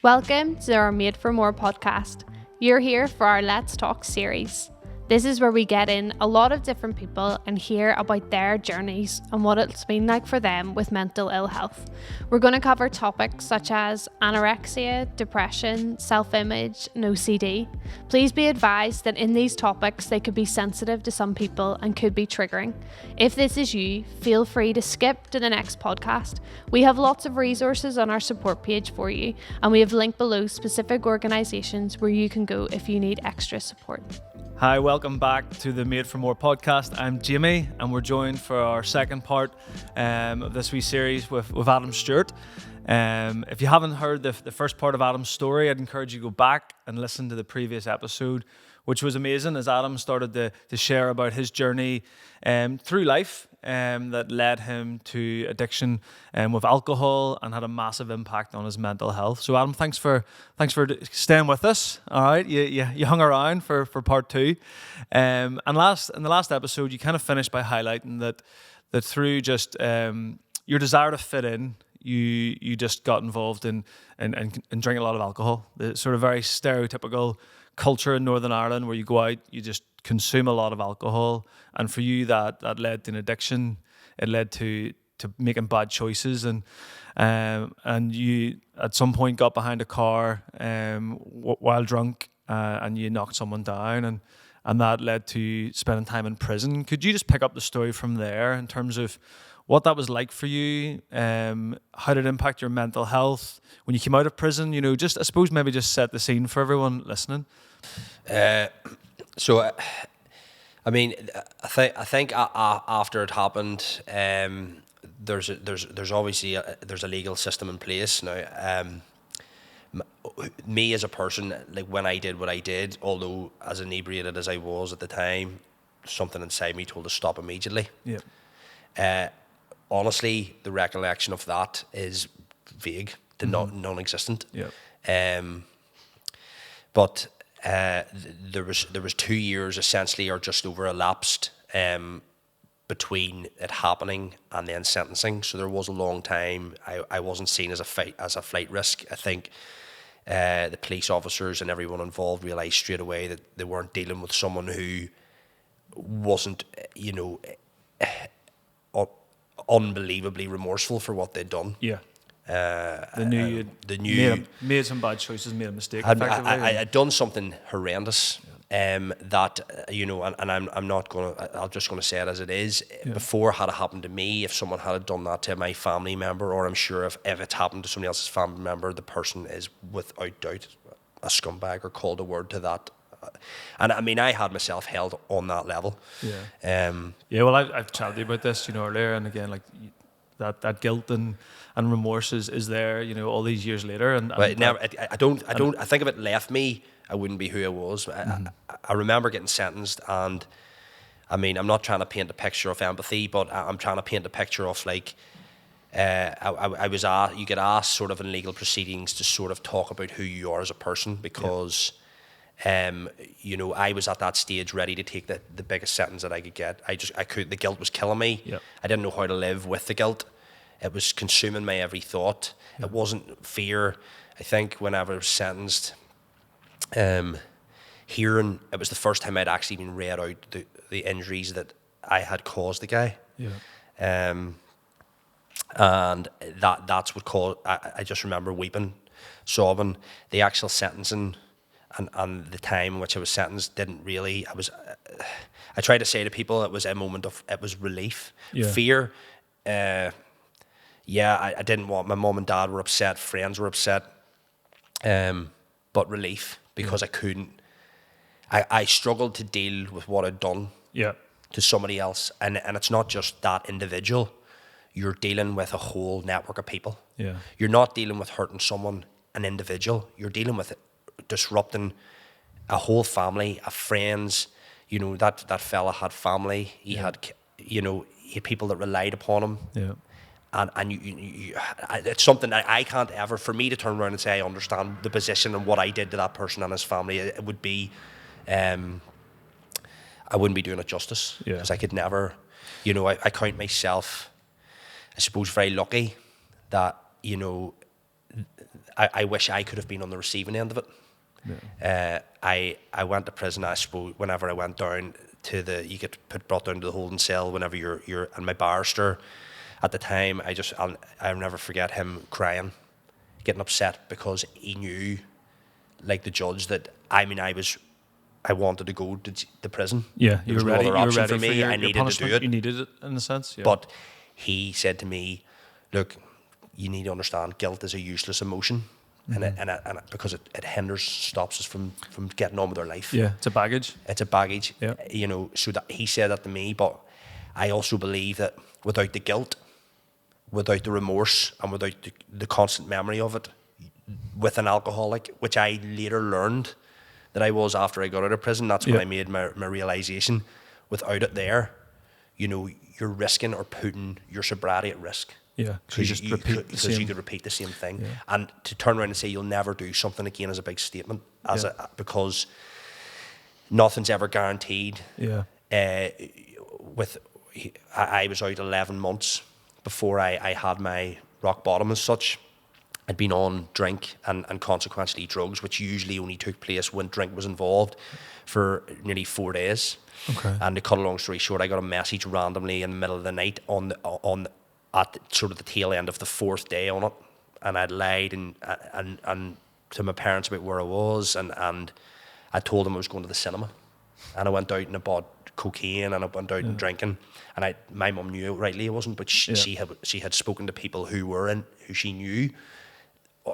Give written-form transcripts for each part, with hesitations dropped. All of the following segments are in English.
Welcome to our Made for More podcast. You're here for our Let's Talk series. This is where we get in a lot of different people and hear about their journeys and what it's been like for them with mental ill health. We're going to cover topics such as anorexia, depression, self-image, and OCD. Please be advised that in these topics they could be sensitive to some people and could be triggering. If this is you, feel free to skip to the next podcast. We have lots of resources on our support page for you, and we have linked below specific organisations where you can go if you need extra support. Hi, welcome back to the Made for More podcast. I'm Jamie, and we're joined for our second part of this wee series with Adam Stewart. If you haven't heard the first part of Adam's story, I'd encourage you to go back and listen to the previous episode, which was amazing as Adam started to share about his journey through life that led him to addiction with alcohol and had a massive impact on his mental health. So Adam, thanks for staying with us. All right, you hung around for part two, and in the last episode, you kind of finished by highlighting that through just your desire to fit in, you just got involved in drinking a lot of alcohol. The sort of very stereotypical culture in Northern Ireland where you go out, you just consume a lot of alcohol, and for you that led to an addiction. It led to making bad choices, and you at some point got behind a car while drunk, and you knocked someone down, and that led to spending time in prison. Could you just pick up the story from there in terms of what that was like for you? How did it impact your mental health when you came out of prison? You know, just I suppose maybe just set the scene for everyone listening. I think after it happened, there's obviously there's a legal system in place now. Me as a person, like when I did what I did, although as inebriated as I was at the time, something inside me told to stop immediately. Yeah. Honestly, the recollection of that is vague, non-existent. Yeah. But there was 2 years essentially, or just over, elapsed between it happening and then sentencing. So there was a long time. I wasn't seen as a flight risk. I think the police officers and everyone involved realised straight away that they weren't dealing with someone who wasn't, unbelievably remorseful for what they'd done. Yeah. They knew made some bad choices, made a mistake. I'd done something horrendous. That and I'm not gonna. I'm just gonna say it as it is. Yeah. Before, had it happened to me, if someone had done that to my family member, or I'm sure if it's happened to somebody else's family member, the person is without doubt a scumbag or called a word to that. And I mean, I had myself held on that level. Yeah. Well, I've chatted to you about this, earlier, and again, like that guilt and remorse is there, all these years later. I think if it left me, I wouldn't be who I was. I remember getting sentenced, and I mean, I'm not trying to paint a picture of empathy, but I'm trying to paint a picture of like, you get asked sort of in legal proceedings to sort of talk about who you are as a person, because. Yeah. I was at that stage ready to take the biggest sentence that I could get. The guilt was killing me. Yep. I didn't know how to live with the guilt. It was consuming my every thought. Yep. It wasn't fear. I think whenever I was sentenced, hearing, it was the first time I'd actually been read out the injuries that I had caused the guy. Yeah. And that's what caused, I just remember weeping, sobbing. The actual sentencing and the time in which I was sentenced didn't really, I tried to say to people, it was a moment of, it was relief. Yeah. Fear, I didn't want, my mom and dad were upset, friends were upset, but relief, because I couldn't, I struggled to deal with what I'd done to somebody else, and it's not just that individual, you're dealing with a whole network of people. Yeah. You're not dealing with hurting someone, an individual, you're dealing with disrupting a whole family of friends. That fella had family. He had people that relied upon him. Yeah. And it's something that I can't ever, for me to turn around and say I understand the position and what I did to that person and his family, it would be, I wouldn't be doing it justice, because I could never, I count myself, I suppose, very lucky that, I wish I could have been on the receiving end of it. Yeah. I went to prison. I suppose whenever I went down to you get brought down to the holding cell whenever you're and my barrister at the time, I'll never forget him crying, getting upset because he knew, like the judge, that I wanted to go to the prison. Yeah, there was no other option for me. I needed to do it. You needed it in a sense. Yeah. But he said to me, "Look, you need to understand, guilt is a useless emotion." Mm-hmm. And because it stops us from getting on with our life. Yeah, it's a baggage. It's a baggage. Yeah. So that he said that to me, but I also believe that without the guilt, without the remorse, and without the constant memory of it, with an alcoholic, which I later learned that I was after I got out of prison, that's when I made my realization. Without it there, you're risking or putting your sobriety at risk. Yeah, because you could repeat the same thing, and to turn around and say you'll never do something again is a big statement, because nothing's ever guaranteed. Yeah. I was out 11 months before I had my rock bottom as such. I'd been on drink and consequently drugs, which usually only took place when drink was involved, for nearly 4 days. Okay. And to cut a long story short, I got a message randomly in the middle of the night at sort of the tail end of the 4th day on it, and I'd lied and to my parents about where I was, and I told them I was going to the cinema, and I went out and I bought cocaine, and I went out and drinking, and my mum knew rightly I wasn't, but she had spoken to people who she knew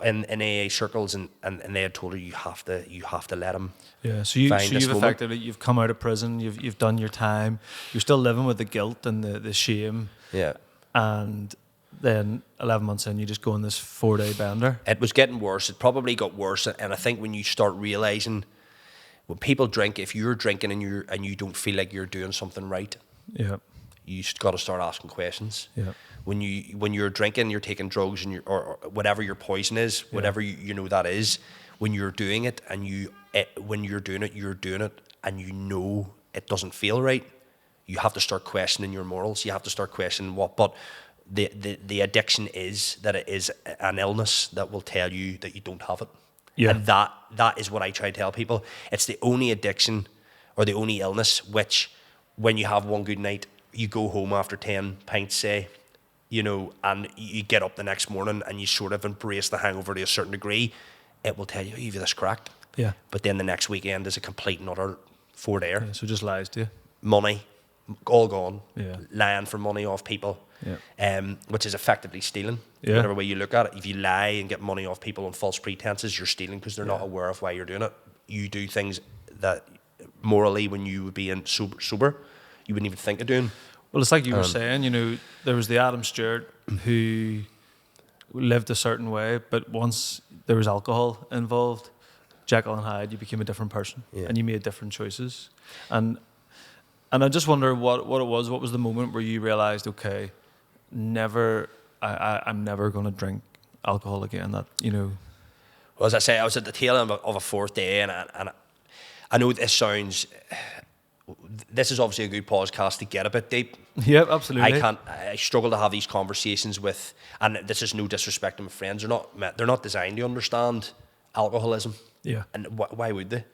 in AA circles, and they had told her you have to let him. Yeah, so you've effectively, you've come out of prison, you've done your time, you're still living with the guilt and the shame. Yeah. And then 11 months in, you just go on this 4-day bender. It was getting worse. It probably got worse. And I think when you start realizing, when people drink, if you're drinking and you don't feel like you're doing something right, you got to start asking questions. Yeah. When you're drinking, you're taking drugs, or whatever your poison is, whatever you know that is. When you're doing it, when you're doing it, and it doesn't feel right. You have to start questioning your morals. You have to start questioning what. But the addiction is that it is an illness that will tell you that you don't have it. Yeah. And that is what I try to tell people. It's the only addiction or the only illness which, when you have one good night, you go home after 10 pints, say, and you get up the next morning and you sort of embrace the hangover to a certain degree, it will tell you, you've this cracked. Yeah. But then the next weekend is a complete and utter 4-dayer. Yeah, so just lies to you. Money. All gone, yeah. Lying for money off people, which is effectively stealing. Yeah. Whatever way you look at it, if you lie and get money off people on false pretenses, you're stealing because they're not aware of why you're doing it. You do things that morally, when you would be sober, you wouldn't even think of doing. Well, it's like you were saying, there was the Adam Stewart who lived a certain way, but once there was alcohol involved, Jekyll and Hyde, you became a different person, and you made different choices. And I just wonder what it was. What was the moment where you realised, okay, I'm never going to drink alcohol again? That Well, as I say, I was at the tail end of a 4th day, and I know this sounds. This is obviously a good podcast to get a bit deep. Yeah, absolutely. I struggle to have these conversations with, and this is no disrespect to my friends. They're not designed to understand alcoholism. Yeah. And why would they?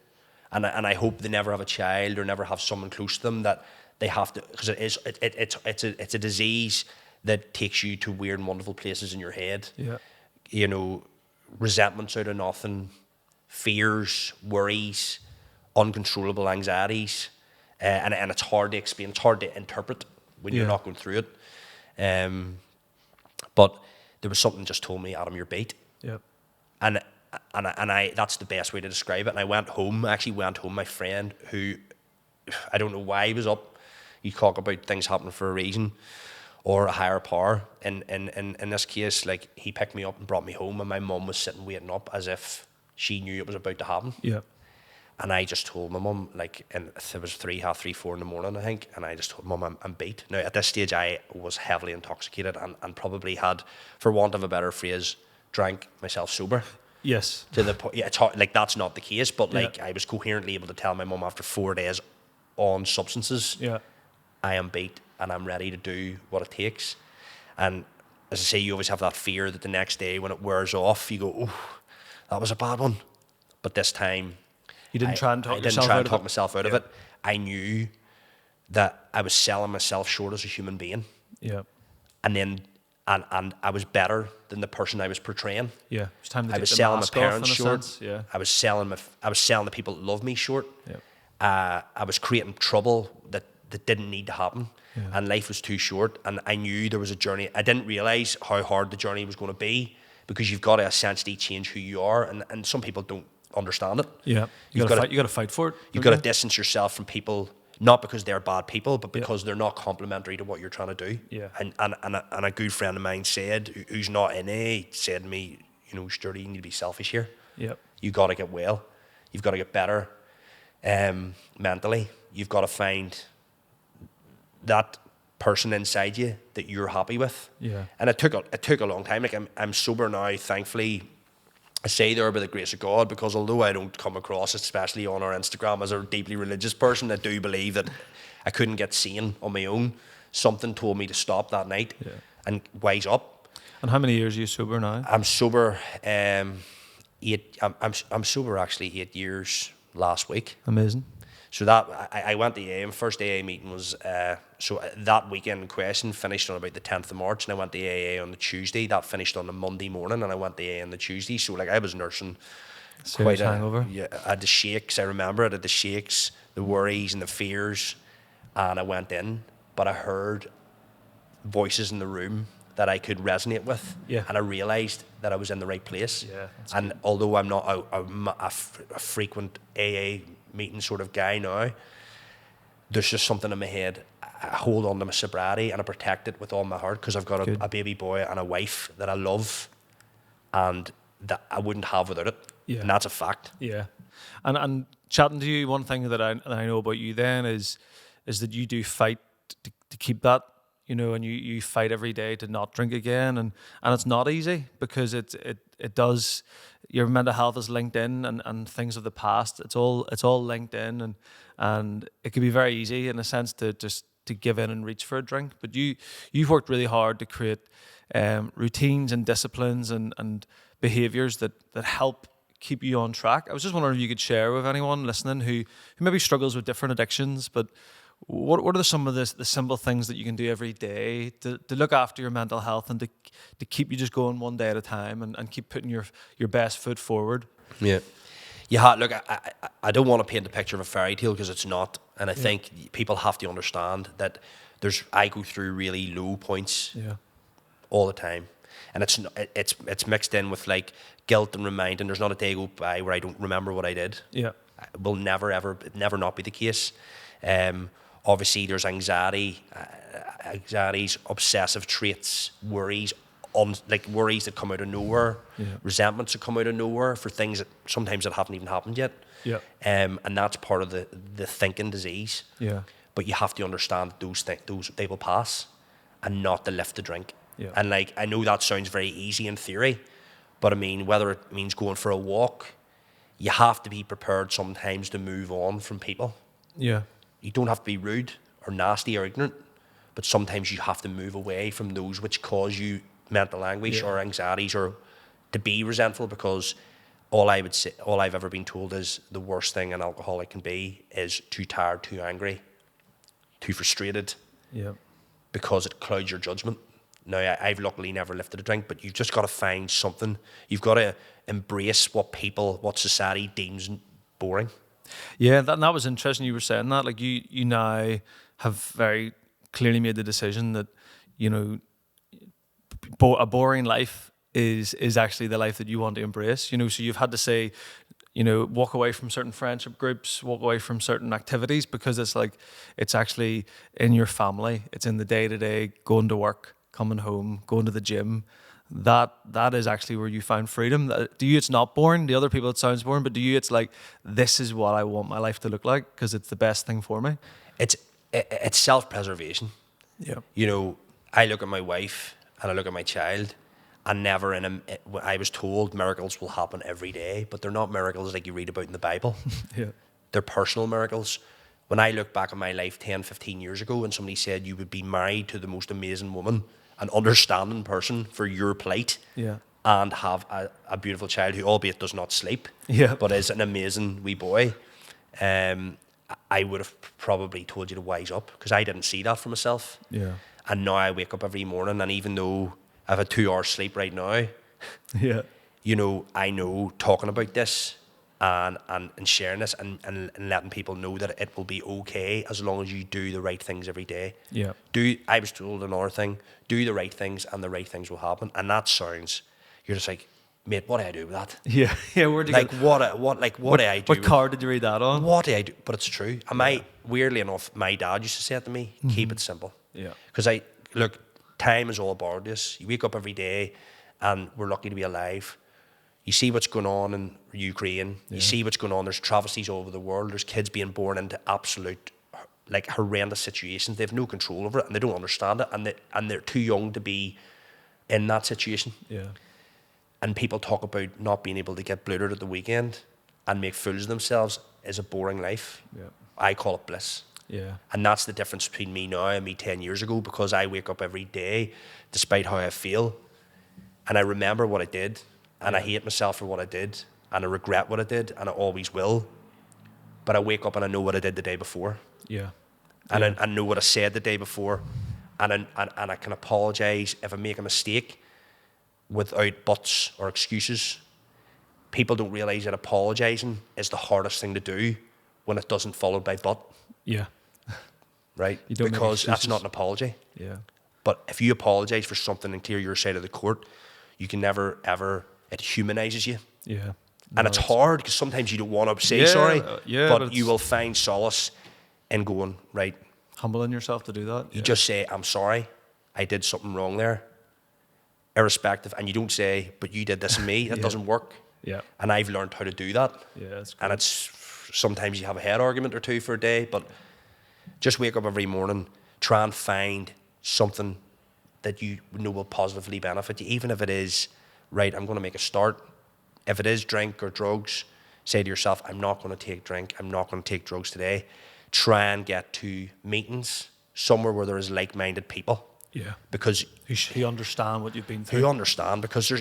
And I hope they never have a child or never have someone close to them that they have to, because it's a disease that takes you to weird and wonderful places in your head. Yeah. Resentments out of nothing, fears, worries, uncontrollable anxieties, and it's hard to explain. It's hard to interpret when you're not going through it. But there was something just told me, Adam, you're beat. Yeah. And I that's the best way to describe it. And I went home. My friend, who I don't know why he was up. You talk about things happening for a reason, or a higher power. In this case, like, he picked me up and brought me home, and my mum was sitting waiting up as if she knew it was about to happen. Yeah. And I just told my mum, like, and it was 3:30, 4 in the morning, I think, and I just told Mum, I'm beat. Now, at this stage, I was heavily intoxicated and probably had, for want of a better phrase, drank myself sober. Yes. To the point, it's hard, like, that's not the case, but like, I was coherently able to tell my mum after 4 days on substances, I am beat and I'm ready to do what it takes. And as I say, you always have that fear that the next day when it wears off, you go, oh, that was a bad one. But this time, You didn't try and talk I didn't yourself try out and of talk it? myself out of it. I knew that I was selling myself short as a human being. Yeah. And then, and I was better than the person I was portraying. Yeah. It's time to I take was the selling my mask off, parents in a short. sense. Yeah. I was selling the people that love me short. Yeah. I was creating trouble that didn't need to happen. Yeah. And life was too short. And I knew there was a journey. I didn't realize how hard the journey was going to be, because you've got to essentially change who you are. And some people don't understand it. Yeah. You got to fight for it. You've got to distance yourself from people, not because they're bad people, but because they're not complementary to what you're trying to do. Yeah. And a good friend of mine said, who's not in A, said to me, you know, Stewart, you need to be selfish here. Yeah. You got to get well. You've got to get better mentally. You've got to find that person inside you that you're happy with. Yeah. And it took a long time. Like I'm sober now, thankfully. I say there by the grace of God, because although I don't come across, especially on our Instagram, as a deeply religious person, I do believe that I couldn't get sane on my own. Something told me to stop that night and wise up. And how many years are you sober now? I'm sober. I'm sober actually 8 years last week. Amazing. So that I went to AA. My first AA meeting was that weekend in question finished on about the 10th of March, and I went to AA on the Tuesday. That finished on the Monday morning, and I went to AA on the Tuesday. So like I was nursing Serious hangover. I had the shakes. I remember I had the shakes, the worries and the fears, and I went in, but I heard voices in the room that I could resonate with, and I realised that I was in the right place. Yeah, and good. Although I'm not a frequent AA meeting sort of guy now, there's just something in my head. I hold on to my sobriety and I protect it with all my heart, because I've got a baby boy and a wife that I love, and that I wouldn't have without it. Yeah. And that's a fact. Yeah. And chatting to you, one thing that I know about you then is that you do fight to keep that, you know, and you fight every day to not drink again, and it's not easy, because it does, your mental health is linked in, and things of the past, it's all linked in, and it can be very easy in a sense to just to give in and reach for a drink. But you've worked really hard to create routines and disciplines and behaviors that help keep you on track. I was just wondering if you could share with anyone listening who maybe struggles with different addictions, but what are some of the simple things that you can do every day to look after your mental health and to keep you just going one day at a time and keep putting your best foot forward? Yeah. Yeah, look, I don't want to paint the picture of a fairy tale, because it's not. And I think people have to understand that I go through really low points all the time. And it's mixed in with like guilt and reminding. There's not a day go by where I don't remember what I did. Yeah. It will never not be the case. Obviously, there's anxieties, obsessive traits, worries, worries that come out of nowhere, resentments that come out of nowhere for things that sometimes that haven't even happened yet. Yeah. And that's part of the thinking disease. Yeah. But you have to understand that those they will pass, and not to lift the drink. Yeah. And like, I know that sounds very easy in theory, but I mean, whether it means going for a walk, you have to be prepared sometimes to move on from people. Yeah. You don't have to be rude or nasty or ignorant, but sometimes you have to move away from those which cause you mental anguish or anxieties, or to be resentful, because all I've ever been told is the worst thing an alcoholic can be is too tired, too angry, too frustrated, because it clouds your judgment. Now, I've luckily never lifted a drink, but you've just got to find something. You've got to embrace what society deems boring. Yeah, that was interesting you were saying that. Like you now have very clearly made the decision that, you know, a boring life is actually the life that you want to embrace. You know, so you've had to say, you know, walk away from certain friendship groups, walk away from certain activities, because it's actually in your family, it's in the day-to-day, going to work, coming home, going to the gym. That is actually where you find freedom. To you, it's not boring. To other people, it sounds boring, but to you, it's like, this is what I want my life to look like, because it's the best thing for me. It's self-preservation. Yeah. You know, I look at my wife and I look at my child, and I was told miracles will happen every day, but they're not miracles like you read about in the Bible. They're personal miracles. When I look back on my life 10, 15 years ago, and somebody said you would be married to the most amazing woman, an understanding person for your plight. Yeah. And have a beautiful child who, albeit does not sleep, but is an amazing wee boy, I would have probably told you to wise up, because I didn't see that for myself. Yeah. And now I wake up every morning, and even though I've had 2 hours sleep right now, Yeah. you know, I know talking about this and sharing this and letting people know that it will be okay as long as you do the right things every day. Yeah. I was told another thing, do the right things and the right things will happen. And that sounds, you're just like, mate, what do I do with that? Yeah. Yeah. Where'd you Like, get, what do I do? what card did you read that on? What do I do? But it's true. And weirdly enough, my dad used to say it to me, keep it simple. Yeah. Because look, time is all about this. You wake up every day and we're lucky to be alive. You see what's going on in Ukraine. You see what's going on. There's travesties all over the world. There's kids being born into absolute, like, horrendous situations. They have no control over it and they don't understand it. And they're too young to be in that situation. Yeah. And people talk about not being able to get blooted at the weekend and make fools of themselves is a boring life. Yeah. I call it bliss. Yeah. And that's the difference between me now and me 10 years ago, because I wake up every day despite how I feel and I remember what I did and I hate myself for what I did and I regret what I did and I always will. But I wake up and I know what I did the day before. Yeah. And I know what I said the day before and I can apologise if I make a mistake without buts or excuses. People don't realise that apologising is the hardest thing to do when it doesn't follow by but. Yeah. Right? You don't make because that's excuses. not an apology. Yeah. But if you apologise for something and clear your side of the court, you can never, ever, it humanises you. Yeah. And it's hard because sometimes you don't want to say sorry, but you will find solace in going, right, humbling yourself to do that. you just say, I'm sorry, I did something wrong there, irrespective, and you don't say, but you did this to me, that doesn't work. Yeah. And I've learned how to do that. Yeah, that's And it's, sometimes you have a head argument or two for a day, but just wake up every morning, try and find something that you know will positively benefit you, even if it is, right, I'm going to make a start. If it is drink or drugs, say to yourself, I'm not going to take drink, I'm not going to take drugs today. Try and get to meetings somewhere where there is like-minded people. Yeah. Because who understand what you've been through. who understand, because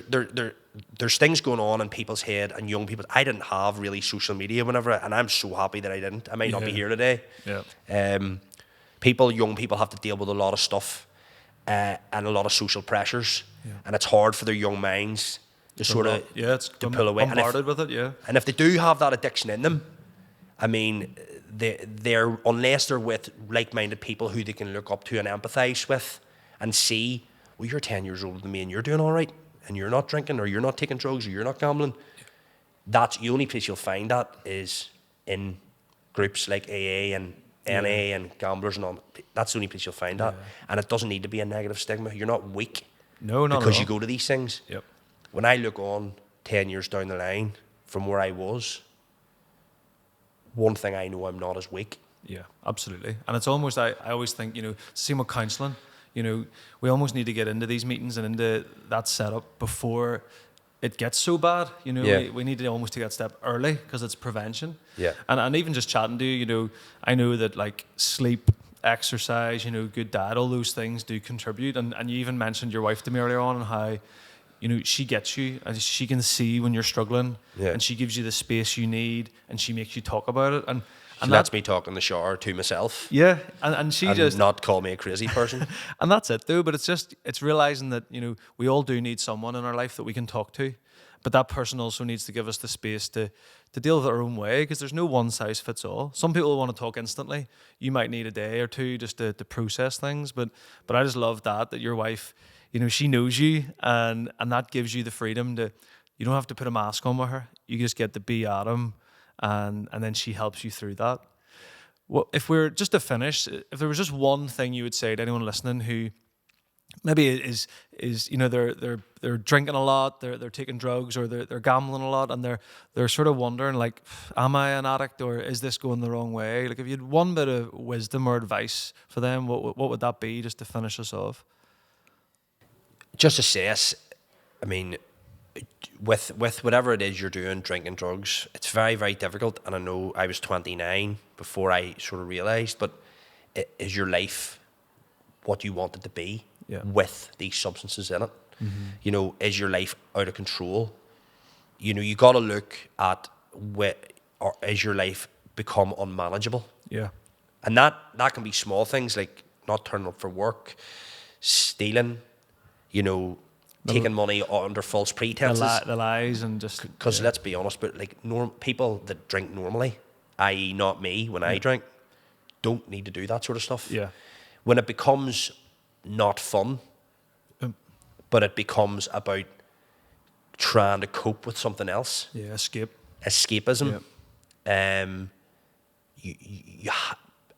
there's things going on in people's head and young people. I didn't have really social media whenever, and I'm so happy that I didn't. I might not be here today. Yeah. Young people have to deal with a lot of stuff and a lot of social pressures, and it's hard for their young minds to sort of to pull away. Bombarded with it, yeah. And if they do have that addiction in them, I mean, they're unless they're with like-minded people who they can look up to and empathise with and see, well, you're 10 years older than me and you're doing all right and you're not drinking or you're not taking drugs or you're not gambling. That's the only place you'll find that is in groups like AA and NA and gamblers and all. That's the only place you'll find that. And it doesn't need to be a negative stigma. You're not weak. No, not because at all. you go to these things. Yep. When I look on 10 years down the line from where I was, one thing I know, I'm not as weak. Yeah, absolutely. And it's almost, I always think, same with counselling, we almost need to get into these meetings and into that setup before it gets so bad. We need to almost take that step early because it's prevention. Yeah. And even just chatting to you, I know that like sleep, exercise, good diet, all those things do contribute. And you even mentioned your wife to me earlier on and how, she gets you and she can see when you're struggling and she gives you the space you need and she makes you talk about it. And She lets me talk in the shower to myself. Yeah, and she just not call me a crazy person. And that's it though, but it's realizing that, we all do need someone in our life that we can talk to. But that person also needs to give us the space to deal with it our own way, because there's no one size fits all. Some people want to talk instantly. You might need a day or two just to process things. But I just love that your wife, she knows you and that gives you the freedom to, you don't have to put a mask on with her. You just get to be Adam and then she helps you through that. Well, if we're just to finish, if there was just one thing you would say to anyone listening who maybe is they're drinking a lot, they're taking drugs, or they're gambling a lot, and they're sort of wondering like, am I an addict or is this going the wrong way? Like, if you had one bit of wisdom or advice for them, what would that be, just to finish us off? Just assess. I mean, with whatever it is you're doing, drinking, drugs, it's very, very difficult. And I know I was 29 before I sort of realised, but is your life what you want it to be? with these substances in it. You know, is your life out of control? You know, you got to look at or is your life become unmanageable? Yeah. And that can be small things like not turning up for work, stealing, you know, taking money under false pretenses. The lies and just... Because let's be honest, but like people that drink normally, i.e. not me when I drink, don't need to do that sort of stuff. Yeah. When it becomes not fun, but it becomes about trying to cope with something else. Yeah, Escapism.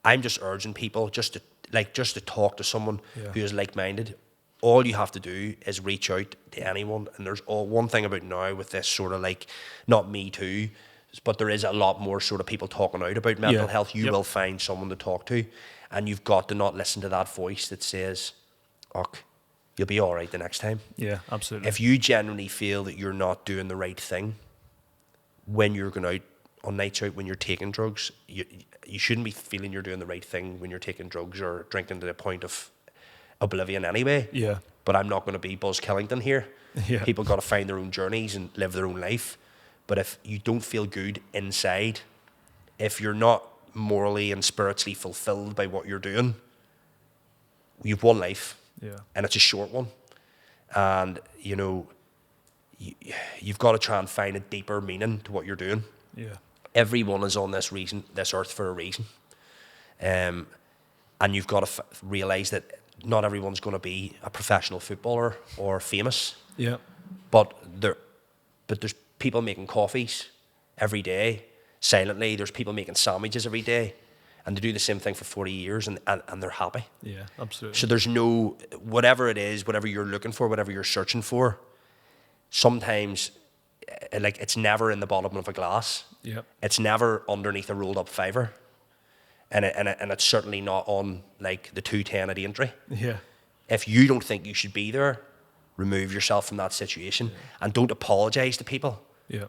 I'm just urging people just to talk to someone who is like-minded. All you have to do is reach out to anyone. And there's one thing about now with this sort of like, not Me Too, but there is a lot more sort of people talking out about mental health. You will find someone to talk to, and you've got to not listen to that voice that says, "Och, you'll be all right the next time." Yeah, absolutely. If you genuinely feel that you're not doing the right thing when you're going out on nights out, when you're taking drugs, you shouldn't be feeling you're doing the right thing when you're taking drugs or drinking to the point of oblivion anyway. Yeah. But I'm not going to be Buzz Killington here. Yeah. People got to find their own journeys and live their own life. But if you don't feel good inside, if you're not morally and spiritually fulfilled by what you're doing, you've one life. Yeah. And it's a short one. And, you know, you've got to try and find a deeper meaning to what you're doing. Yeah. Everyone is on this earth for a reason. And you've got to realise that not everyone's going to be a professional footballer or famous. Yeah. But there's people making coffees every day silently. There's people making sandwiches every day, and they do the same thing for 40 years, and they're happy. Yeah, absolutely. So there's no, whatever it is, whatever you're looking for, whatever you're searching for, sometimes like it's never in the bottom of a glass. Yeah. It's never underneath a rolled up fiver. And it's certainly not on like the 210 at Aintree. Yeah. If you don't think you should be there, remove yourself from that situation and don't apologize to people. Yeah.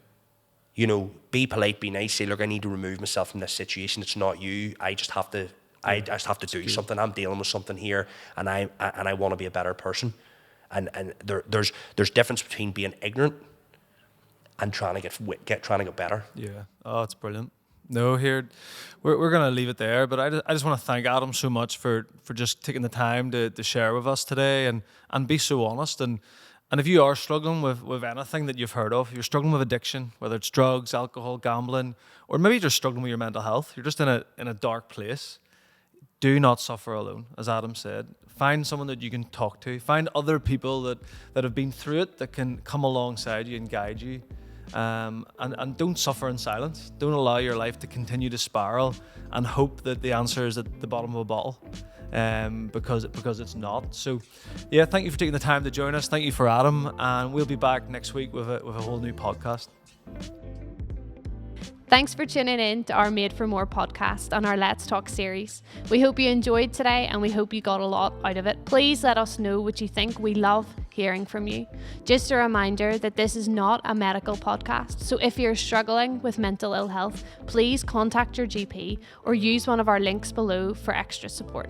You know, be polite, be nice, say, look, I need to remove myself from this situation. It's not you. I just have to do something. I'm dealing with something here, and I want to be a better person. And there's difference between being ignorant and trying to get better. Yeah. Oh, it's brilliant. No, here, we're going to leave it there, but I just want to thank Adam so much for just taking the time to share with us today and be so honest. And if you are struggling with anything that you've heard of, you're struggling with addiction, whether it's drugs, alcohol, gambling, or maybe you're just struggling with your mental health, you're just in a dark place, do not suffer alone, as Adam said. Find someone that you can talk to. Find other people that have been through it that can come alongside you and guide you. And don't suffer in silence. Don't allow your life to continue to spiral and hope that the answer is at the bottom of a bottle, because it's not. So, yeah, thank you for taking the time to join us. Thank you for Adam, and we'll be back next week with a whole new podcast. Thanks for tuning in to our Made for More podcast on our Let's Talk series. We hope you enjoyed today and we hope you got a lot out of it. Please let us know what you think. We love hearing from you. Just a reminder that this is not a medical podcast. So if you're struggling with mental ill health, please contact your GP or use one of our links below for extra support.